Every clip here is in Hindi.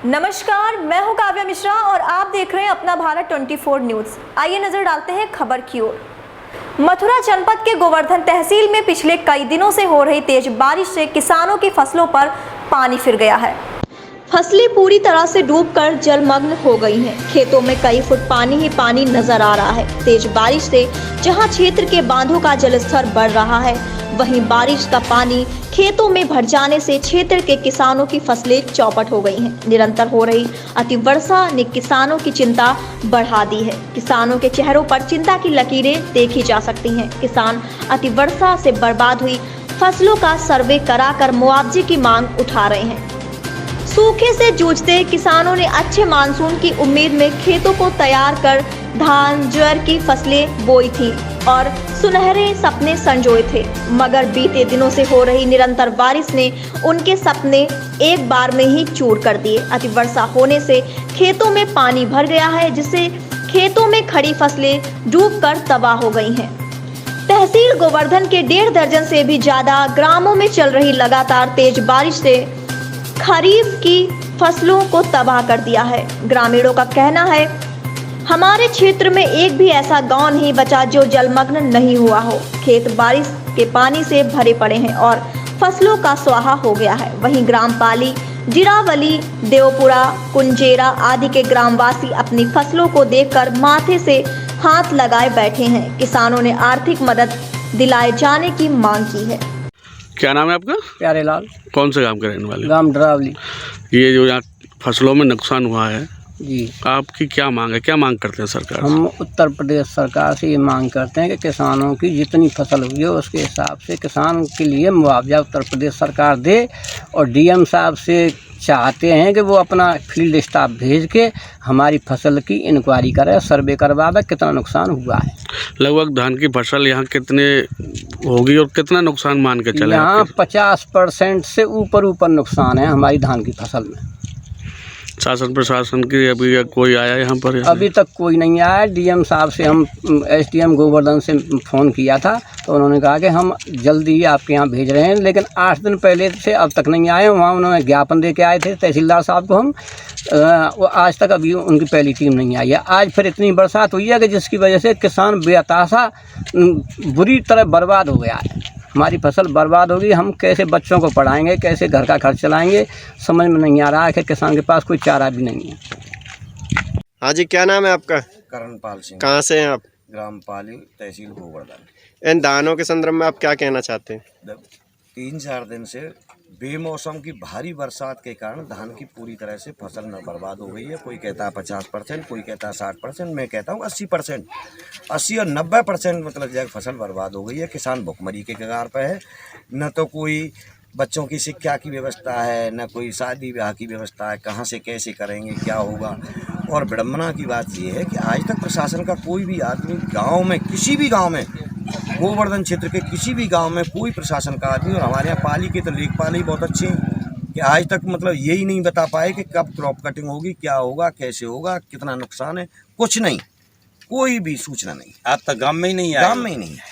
नमस्कार, मैं हूं काव्या मिश्रा और आप देख रहे हैं अपना भारत 24 न्यूज़। आइए नजर डालते हैं खबर की ओर। मथुरा जनपद के गोवर्धन तहसील में पिछले कई दिनों से हो रही तेज बारिश से किसानों की फसलों पर पानी फिर गया है। फसलें पूरी तरह से डूबकर जलमग्न हो गई हैं। खेतों में कई फुट पानी ही पानी नजर आ रहा है। तेज बारिश से जहां क्षेत्र के बांधों का जलस्तर बढ़ रहा है, वहीं बारिश का पानी खेतों में भर जाने से क्षेत्र के किसानों की फसलें चौपट हो गई हैं। निरंतर हो रही अतिवर्षा ने किसानों की चिंता बढ़ा दी है। किसानों के चेहरों पर चिंता की लकीरें देखी जा सकती हैं। किसान अतिवर्षा से बर्बाद हुई फसलों का सर्वे कराकर मुआवजे की मांग उठा रहे हैं। सूखे से जूझते किसानों ने अच्छे मानसून की उम्मीद में खेतों को तैयार कर धान ज्वार की फसलें बोई थी और सुनहरे सपने संजोए थे, मगर बीते दिनों से हो रही निरंतर बारिश ने उनके सपने एक बार में ही चूर कर दिए। अतिवर्षा होने से खेतों में पानी भर गया है, जिससे खेतों में खड़ी फसलें डूबकर तबाह हो गई हैं। तहसील गोवर्धन के 1.5 दर्जन से भी ज्यादा ग्रामों में चल रही लगातार तेज बारिश से खरीफ की फसलों को तबाह कर दिया है। ग्रामीणों का कहना है, हमारे क्षेत्र में एक भी ऐसा गांव नहीं बचा जो जलमग्न नहीं हुआ हो। खेत बारिश के पानी से भरे पड़े हैं और फसलों का स्वाहा हो गया है। वहीं ग्राम पाली, जिरावली, देवपुरा, कुंजेरा आदि के ग्रामवासी अपनी फसलों को देखकर माथे से हाथ लगाए बैठे हैं। किसानों ने आर्थिक मदद दिलाए जाने की मांग की है। क्या नाम है आपका? प्यारेलाल। कौन से गांव के रहने वाले? गांव डरावली। ये जो यहाँ फसलों में नुकसान हुआ है जी, आपकी क्या मांग है? क्या मांग करते हैं सरकार से? हम उत्तर प्रदेश सरकार से ये मांग करते हैं कि किसानों की जितनी फसल हुई है उसके हिसाब से किसान के लिए मुआवजा उत्तर प्रदेश सरकार दे। और डीएम साहब से चाहते हैं कि वो अपना फील्ड स्टाफ भेज के हमारी फसल की इंक्वायरी करे, सर्वे करवावे कितना नुकसान हुआ है। लगभग धान की फसल यहाँ कितने होगी और कितना नुकसान मान के चले? यहाँ 50% से ऊपर नुकसान है हमारी धान की फसल में। शासन प्रशासन की अभी कोई आया यहाँ पर? अभी तक कोई नहीं आया। डीएम साहब से हम एसडीएम गोवर्धन से फ़ोन किया था तो उन्होंने कहा कि हम जल्दी ही आपके यहाँ भेज रहे हैं, लेकिन 8 दिन पहले से अब तक नहीं आए। वहाँ उन्होंने ज्ञापन दे के आए थे तहसीलदार साहब को हम, वो आज तक अभी उनकी पहली टीम नहीं आई है। आज फिर इतनी बरसात हुई है कि जिसकी वजह से किसान बेताशा बुरी तरह बर्बाद हो गया है। हमारी फसल बर्बाद होगी, हम कैसे बच्चों को पढ़ाएंगे, कैसे घर का खर्च चलाएंगे, समझ में नहीं आ रहा है कि किसान के पास कोई चारा भी नहीं है। हाँ जी, क्या नाम है आपका? करणपाल सिंह। कहाँ से हैं आप? ग्राम पाली, तहसील गोवर्धन। इन दानों के संदर्भ में आप क्या कहना चाहते हैं? 3-4 दिन से बेमौसम की भारी बरसात के कारण धान की पूरी तरह से फसल न बर्बाद हो गई है। कोई कहता है 50%, कोई कहता है 60%, मैं कहता हूँ 80%, 80 और 90% मतलब जगह फसल बर्बाद हो गई है। किसान भुखमरी के कगार पर है। न तो कोई बच्चों की शिक्षा की व्यवस्था है, न कोई शादी ब्याह की व्यवस्था है। कहाँ से कैसे करेंगे, क्या होगा। और विडम्बना की बात यह है कि आज तक प्रशासन का कोई भी आदमी गाँव में, किसी भी गाँव में, गोवर्धन क्षेत्र के किसी भी गांव में कोई प्रशासन का आदमी, और हमारे यहाँ पाली के तो लेखपाल ही बहुत अच्छे हैं कि आज तक मतलब यही नहीं बता पाए कि कब क्रॉप कटिंग होगी, क्या होगा, कैसे होगा, कितना नुकसान है। कुछ नहीं, कोई भी सूचना नहीं। आप तक गांव में ही नहीं आए? गांव में ही नहीं है।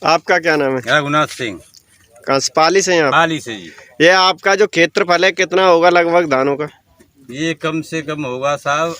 आपका क्या नाम है? रघुनाथ सिंह। कहाँ से? पाली से हैं आप? पाली से जी। ये आपका जो क्षेत्रफल है कितना होगा लगभग धानों का? ये कम से कम होगा साहब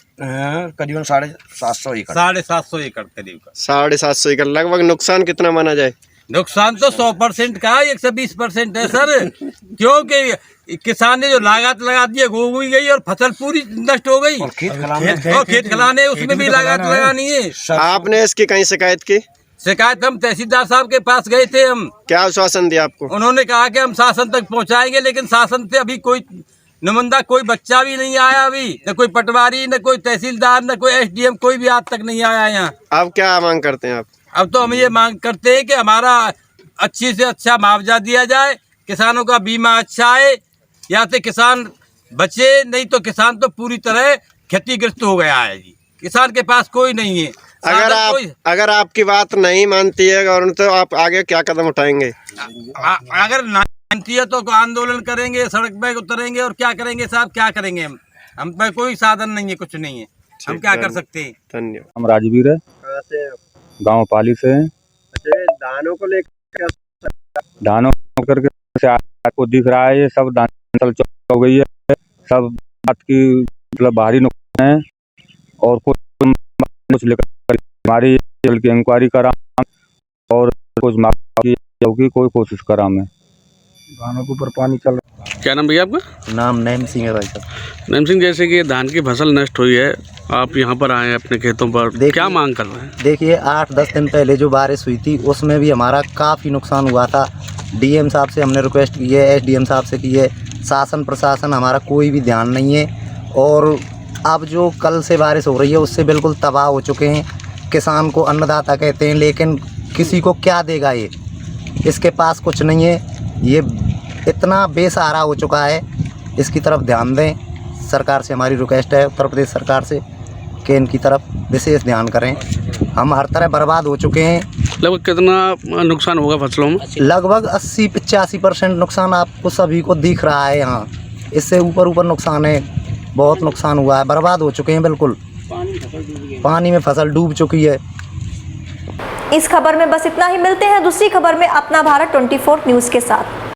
करीबन 750 एकड़। 750 एकड़ करीब का। 750 एकड़। लगभग नुकसान कितना माना जाए? नुकसान तो 100% का है, 120% है सर। क्योंकि किसान ने जो लागत लगा दी है वो भी गई और फसल पूरी नष्ट हो गई। और खेत खिलाने उसमें भी लागत लगानी है। आपने इसकी कहीं शिकायत की? शिकायत हम तहसीलदार साहब के पास गए थे। हम क्या आश्वासन दिया आपको? उन्होंने कहा कि हम शासन तक पहुँचाएंगे, लेकिन शासन से अभी कोई नुमाइंदा, कोई बच्चा भी नहीं आया अभी। न कोई पटवारी, न कोई तहसीलदार, न कोई एसडीएम, कोई भी आज तक नहीं आया यहाँ। अब क्या मांग करते हैं आप? अब तो हम ये मांग करते हैं कि हमारा अच्छी से अच्छा मुआवजा दिया जाए, किसानों का बीमा अच्छा आए, या तो किसान बचे, नहीं तो किसान तो पूरी तरह क्षतिग्रस्त हो गया है जी। किसान के पास कोई नहीं है। अगर आपकी बात नहीं मानती है गवर्नमेंट तो आप आगे क्या कदम उठाएंगे? अगर मानती है तो आंदोलन करेंगे, सड़क पे उतरेंगे और क्या करेंगे साहब, क्या करेंगे हम पे कोई साधन नहीं है, कुछ नहीं है, हम क्या कर सकते हैं। धन्यवाद। हम राजवीर है, कहाँ से हैं? गाँव पाली से हैं। अच्छा, दानों को लेकर धानों करके आपको दिख रहा है ये सब धान हो गई है, सब बात की मतलब भारी नुकसान है और कुछ लेकर हमारी जल की इंक्वायरी करा और कुछ माफी की कोई कोशिश करा मैं। धानों के ऊपर पानी चल रहा है। क्या नाम भैया आपका? नाम नैम सिंह है भाई साहब। नैम सिंह, जैसे कि धान की फसल नष्ट हुई है, आप यहाँ पर आए हैं अपने खेतों पर, क्या मांग कर रहे हैं? देखिए 8-10 दिन पहले जो बारिश हुई थी उसमें भी हमारा काफ़ी नुकसान हुआ था। डीएम साहब से हमने रिक्वेस्ट की है, एसडीएम साहब से की है, शासन प्रशासन हमारा कोई भी ध्यान नहीं है। और अब जो कल से बारिश हो रही है उससे बिल्कुल तबाह हो चुके हैं। किसान को अन्नदाता कहते हैं, लेकिन किसी को क्या देगा ये, इसके पास कुछ नहीं है। ये इतना बेसहारा हो चुका है, इसकी तरफ ध्यान दें। सरकार से हमारी रिक्वेस्ट है, उत्तर प्रदेश सरकार से, कि इनकी तरफ विशेष ध्यान करें। हम हर तरह बर्बाद हो चुके हैं। लगभग कितना नुकसान होगा फसलों में? लगभग 80-85% नुकसान आपको सभी को दिख रहा है यहाँ। इससे ऊपर नुकसान है, बहुत नुकसान हुआ है, बर्बाद हो चुके हैं बिल्कुल। पानी में फसल डूब चुकी है। इस खबर में बस इतना ही। मिलते हैं दूसरी खबर में अपना भारत 24 न्यूज़ के साथ।